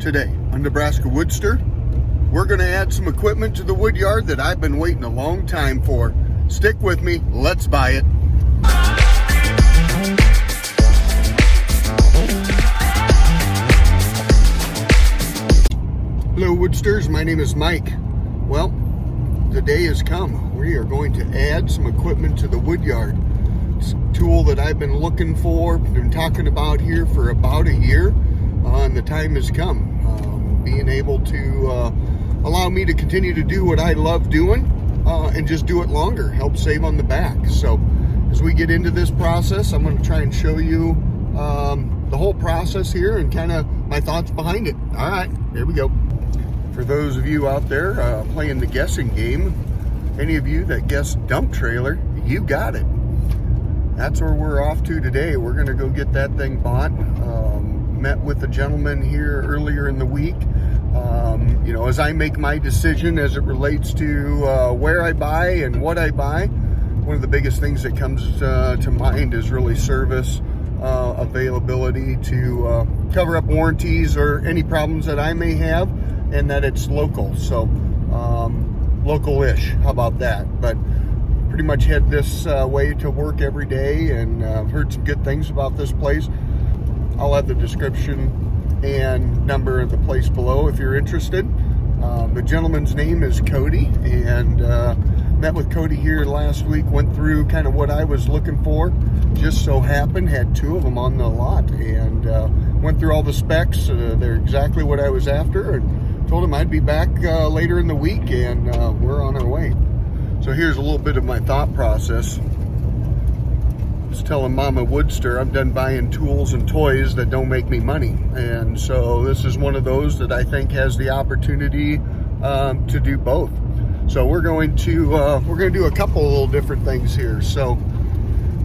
Today on Nebraska WoodSTR, we're going to add some equipment to the wood yard that I've been waiting a long time for. Stick with me, let's buy it. Hello WoodSTRs, my name is Mike. Well, the day has come. We are going to add some equipment to the wood yard. It's a tool that I've been looking for, been talking about here for about a year, and the time has come. Being able to allow me to continue to do what I love doing and just do it longer, help save on the back. So as we get into this process, I'm going to try and show you the whole process here and kind of my thoughts behind it. All right, here we go. For those of you out there playing the guessing game, any of you that guessed dump trailer, you got it. That's where we're off to today. We're going to go get that thing bought. Met with a gentleman here earlier in the week. You know, as I make my decision as it relates to where I buy and what I buy, one of the biggest things that comes to mind is really service, availability to cover up warranties or any problems that I may have, and that it's local. So local-ish, how about that? But pretty much head this way to work every day, and I've heard some good things about this place. I'll have the description and number of the place below if you're interested. The gentleman's name is Cody, and met with Cody here last week, went through kind of what I was looking for. Just so happened, had two of them on the lot, and went through all the specs. They're exactly what I was after, and told him I'd be back later in the week, and we're on our way. So here's a little bit of my thought process. I was telling Mama WoodSTR I'm done buying tools and toys that don't make me money, and so this is one of those that I think has the opportunity to do both. So we're going to do a couple of little different things here. So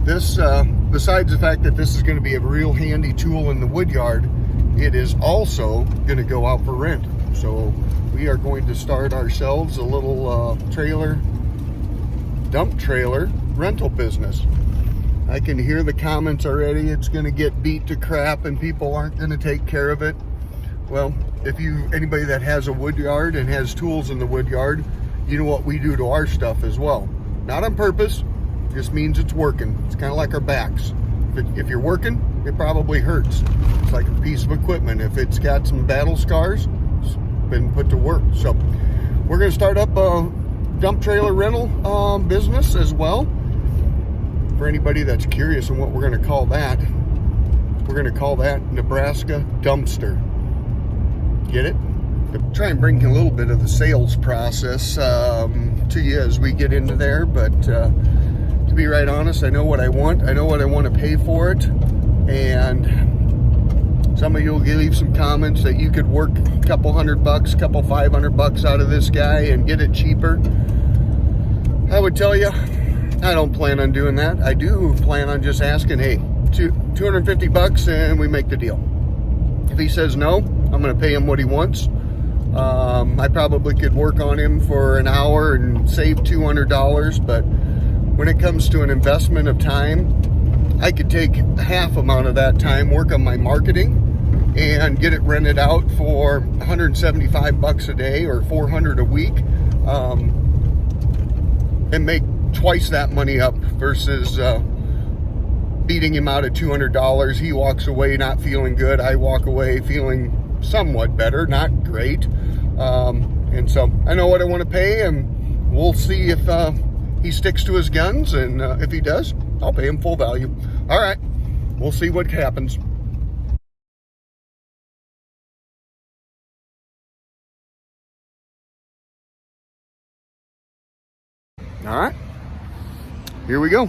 this, besides the fact that this is going to be a real handy tool in the wood yard, it is also going to go out for rent. So we are going to start ourselves a little dump trailer rental business. I can hear the comments already. It's going to get beat to crap and people aren't going to take care of it. Well, if anybody that has a wood yard and has tools in the wood yard, you know what we do to our stuff as well. Not on purpose, just means it's working. It's kind of like our backs. If you're working, it probably hurts. It's like a piece of equipment. If it's got some battle scars, it's been put to work. So we're going to start up a dump trailer rental business as well. For anybody that's curious on what we're going to call that, we're going to call that Nebraska Dumpster. Get it? Try and bring a little bit of the sales process to you as we get into there, but to be right honest, I know what I want. I know what I want to pay for it, and some of you will leave some comments that you could work a couple $100, couple $500 out of this guy and get it cheaper. I would tell you, I don't plan on doing that. I do plan on just asking, hey, $250 and we make the deal. If he says no, I'm going to pay him what he wants. I probably could work on him for an hour and save $200, but when it comes to an investment of time, I could take half amount of that time, work on my marketing, and get it rented out for $175 a day or $400 a week, and make twice that money up versus beating him out at $200. He walks away not feeling good. I walk away feeling somewhat better, not great. And so I know what I want to pay, and we'll see if he sticks to his guns, and if he does, I'll pay him full value. All right, we'll see what happens. All right, here we go.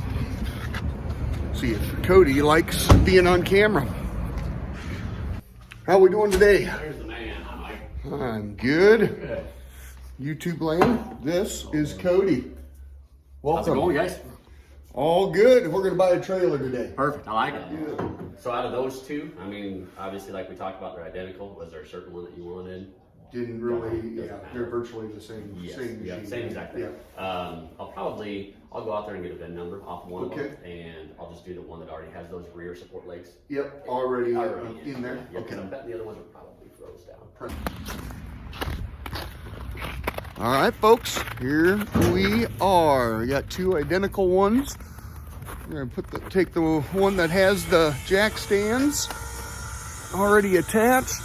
See if Cody likes being on camera. How we doing today? There's the man. Hi, Mike. I'm good. Good. YouTube land, this is Cody. Welcome. How's it going, guys? All good. We're going to buy a trailer today. Perfect. I like it. So out of those two, I mean, obviously, like we talked about, they're identical. Was there a certain one that you wanted? Didn't really, yeah, they're virtually the same. Yes. Same Yeah, machine. same exactly. Yeah. I'll go out there and get a VIN number off of one of Okay. them, and I'll just do the one that already has those rear support legs. Yep, already Already in there. Yeah, because Okay. I'm betting the other ones are probably froze down. All right, folks, here we are. We got two identical ones. We're gonna take the one that has the jack stands already attached.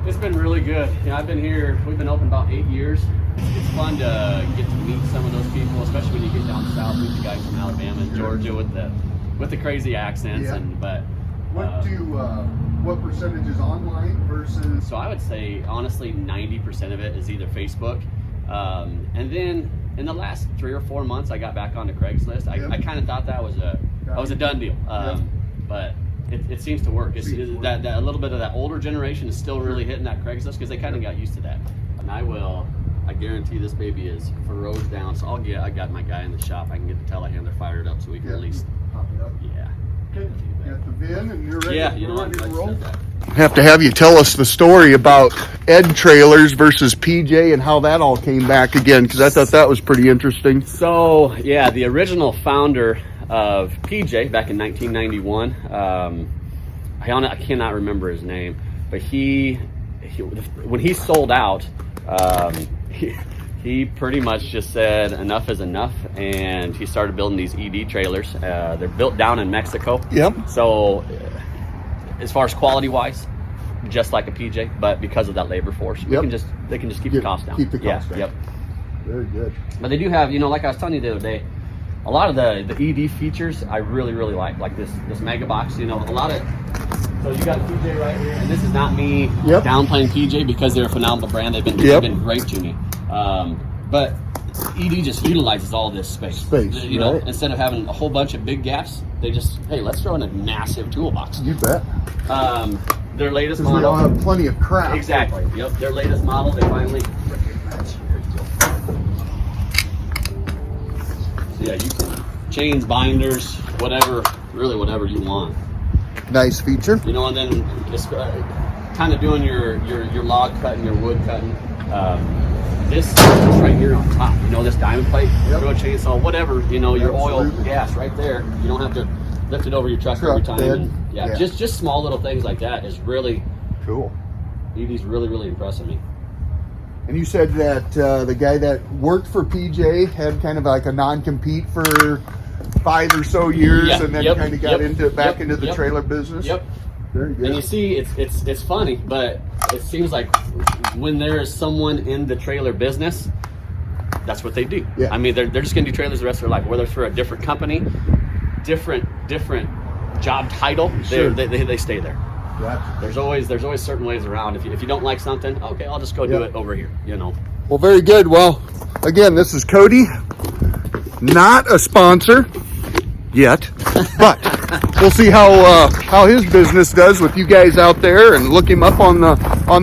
It's been really good. I've been here, we've been open about 8 years. It's fun to get to meet some of those people, especially when you get down south, meet the guys from Alabama and Georgia with the crazy accents. Yeah. But what percentage is online versus? So I would say honestly 90% of it is either Facebook, and then in the last 3 or 4 months I got back onto Craigslist. I kind of thought that was a done deal, but it seems to work. It's that a little bit of that older generation is still really hitting that Craigslist because they kind of got used to that. And I guarantee this baby is for rows down. So I got my guy in the shop. I can get the telehandler fired up so we can at least pop it up. Yeah. Okay. Got the VIN and you're ready. Yeah, you know what? To roll. I Have to have you tell us the story about Ed Trailers versus PJ and how that all came back again, because I thought that was pretty interesting. So yeah, the original founder of PJ back in 1991. I cannot remember his name, but he when he sold out, he pretty much just said enough is enough, and he started building these ED trailers. They're built down in Mexico. Yep. So as far as quality wise, just like a PJ, but because of that labor force, they can just keep the cost down. Keep the cost down. Yep. Very good. But they do have, like I was telling you the other day, a lot of the ED features I really like this mega box. A lot of, so you got a PJ right here, and this is not me downplaying PJ because they're a phenomenal brand. They've been great to me. But ED just utilizes all this space. Instead of having a whole bunch of big gaps, they just, hey, let's throw in a massive toolbox. You bet. Their latest model. We all have plenty of crap. Exactly. Yep. Their latest model, they finally. Yeah, you can chains, binders, whatever you want. Nice feature. And then just kind of doing your log cutting, your wood cutting. This right here on top, this diamond plate, throw a chainsaw, whatever, your oil, gas right there. You don't have to lift it over your truck every time. And, just small little things like that is really cool. ED's really impressing me. And you said that the guy that worked for PJ had kind of like a non-compete for 5 or so years, and then kind of got into the trailer business. Yep. Very good. And you see, it's funny, but it seems like when there is someone in the trailer business, that's what they do. Yeah. I mean, they're just going to do trailers the rest of their life, whether it's for a different company, different job title. Sure. They stay there. Gotcha. There's always certain ways around. If you don't like something, okay, I'll just go do it over here. Well, very good. Well, again, this is Cody, not a sponsor yet, but we'll see how his business does with you guys out there, and look him up on the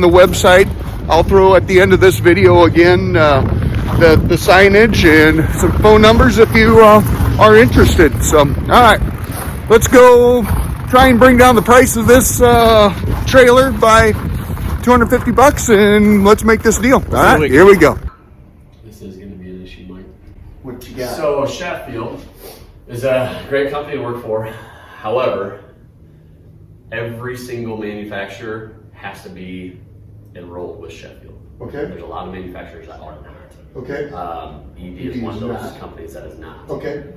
website. I'll throw at the end of this video again the signage and some phone numbers if you are interested. So, all right, let's go try and bring down the price of this trailer by $250, and let's make this deal. All right, here we go. This is going to be an issue, Mike. What you got? So Sheffield is a great company to work for. However, every single manufacturer has to be enrolled with Sheffield. Okay. There's a lot of manufacturers that are not. Okay. ED is one of those companies that is not. Okay.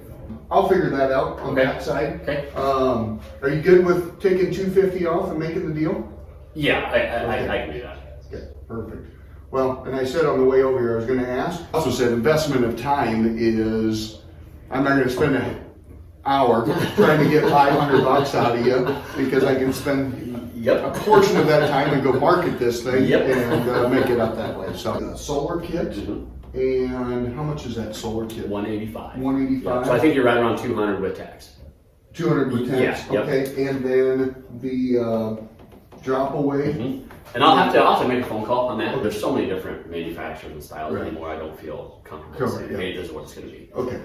I'll figure that out on that side. Okay. Are you good with taking $250 off and making the deal? Yeah, I can do that. Okay, perfect. Well, and I said on the way over here, I was going to ask. I also said investment of time is, I'm not going to spend an hour trying to get $500 out of you, because I can spend a portion of that time and go market this thing and make it up that way. So, solar kit. And how much is that solar kit? $185. $185. Yep. So I think you're right around $200 with tax. $200 with tax. Yeah. Okay. And then the drop away. And I'll have to make a phone call on that. Okay. There's so many different manufacturers and styles anymore. I don't feel comfortable saying, hey, this is what it's going to be. Okay.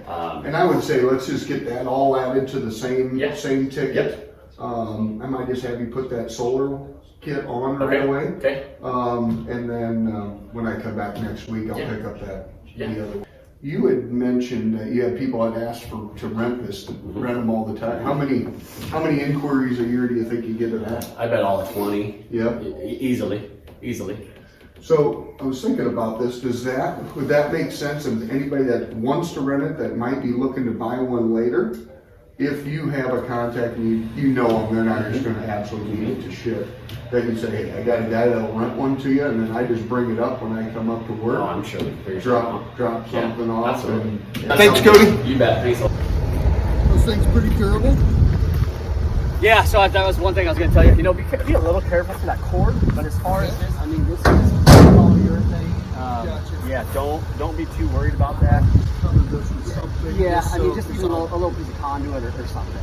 And I would say let's just get that all added to the same ticket. I might just have you put that solar kit on right Okay. away. Okay. And then when I come back next week, I'll pick up the other one. You had mentioned that you had people that asked to rent this, rent them all the time. How many inquiries a year do you think you get of that? I bet all at 20. Yeah. Easily. So I was thinking about this. Would that make sense? If anybody that wants to rent it that might be looking to buy one later, if you have a contact and you know them, they're not just going to absolutely beat it to shit. Then you say, hey, I got a guy that'll rent one to you, and then I just bring it up when I come up to work. Oh, I'm sure. Drop something off. Absolutely. Thanks, Cody. You bet. Thanks. Those things pretty durable. Yeah, so that was one thing I was going to tell you. You know, be a little careful for that cord. But as far as this, I mean, this is polyurethane. Gotcha. Yeah, don't be too worried about that. Covered this with something. Yeah, I mean, just a little piece of conduit or something.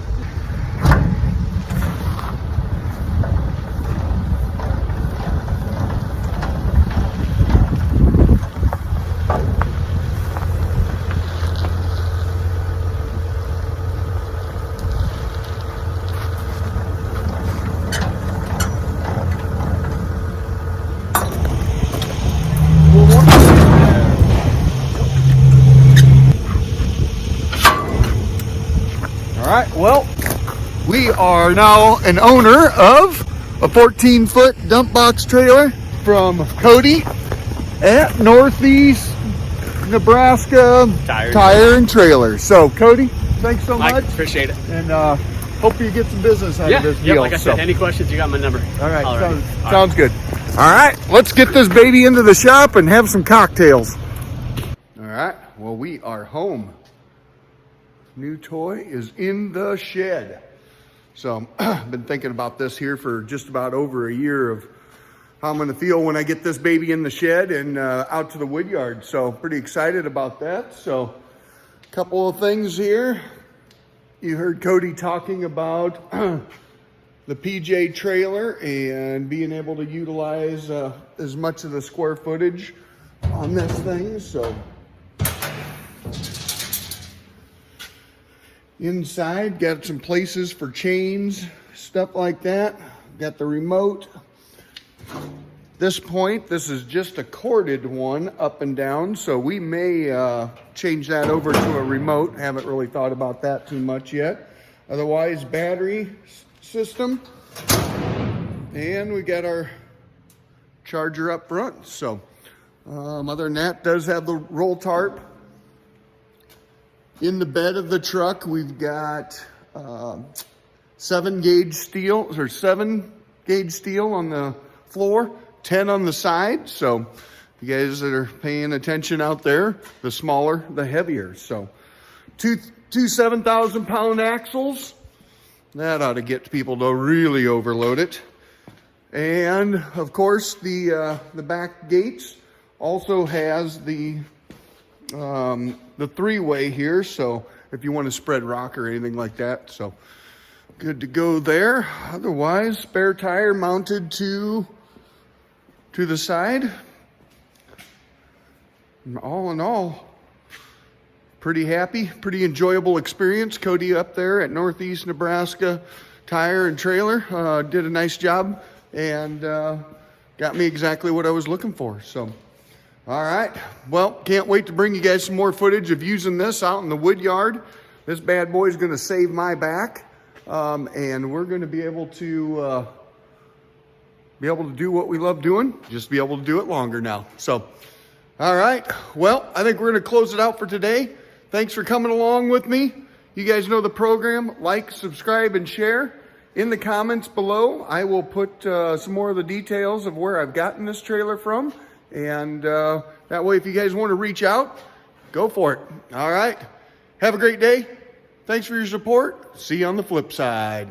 All right, well, we are now an owner of a 14-foot dump box trailer from Cody at Northeast Nebraska Tire and Trailer. So, Cody, thanks so much. Appreciate it. And hope you get some business out of this deal. Yeah, like I said, any questions, you got my number. All right, Alrighty. sounds good. All right, let's get this baby into the shop and have some cocktails. All right, well, we are home. New toy is in the shed. So I've been thinking about this here for just about over a year of how I'm going to feel when I get this baby in the shed and out to the wood yard. So pretty excited about that. So a couple of things here. You heard Cody talking about the PJ trailer and being able to utilize as much of the square footage on this thing. So inside, got some places for chains, stuff like that. Got the remote. This point, this is just a corded one up and down, so we may change that over to a remote. Haven't really thought about that too much yet. Otherwise, battery system. And we got our charger up front. So other than that, does have the roll tarp. In the bed of the truck, we've got 7-gauge steel on the floor, 10 on the side. So you guys that are paying attention out there, the smaller, the heavier. So two 7,000-pound axles. That ought to get people to really overload it. And of course, the back gates also has the 3-way here, so if you want to spread rock or anything like that. So good to go there. Otherwise, spare tire mounted to the side. And all in all, pretty happy, pretty enjoyable experience. Cody up there at Northeast Nebraska Tire and Trailer did a nice job and got me exactly what I was looking for. So all right, well, can't wait to bring you guys some more footage of using this out in the wood yard. This bad boy is going to save my back, and we're going to be able to do what we love doing, just be able to do it longer now. So, all right, well, I think we're going to close it out for today. Thanks for coming along with me. You guys know the program. Like, subscribe, and share. In the comments below, I will put some more of the details of where I've gotten this trailer from. And that way, if you guys want to reach out, go for it. All right. Have a great day. Thanks for your support. See you on the flip side.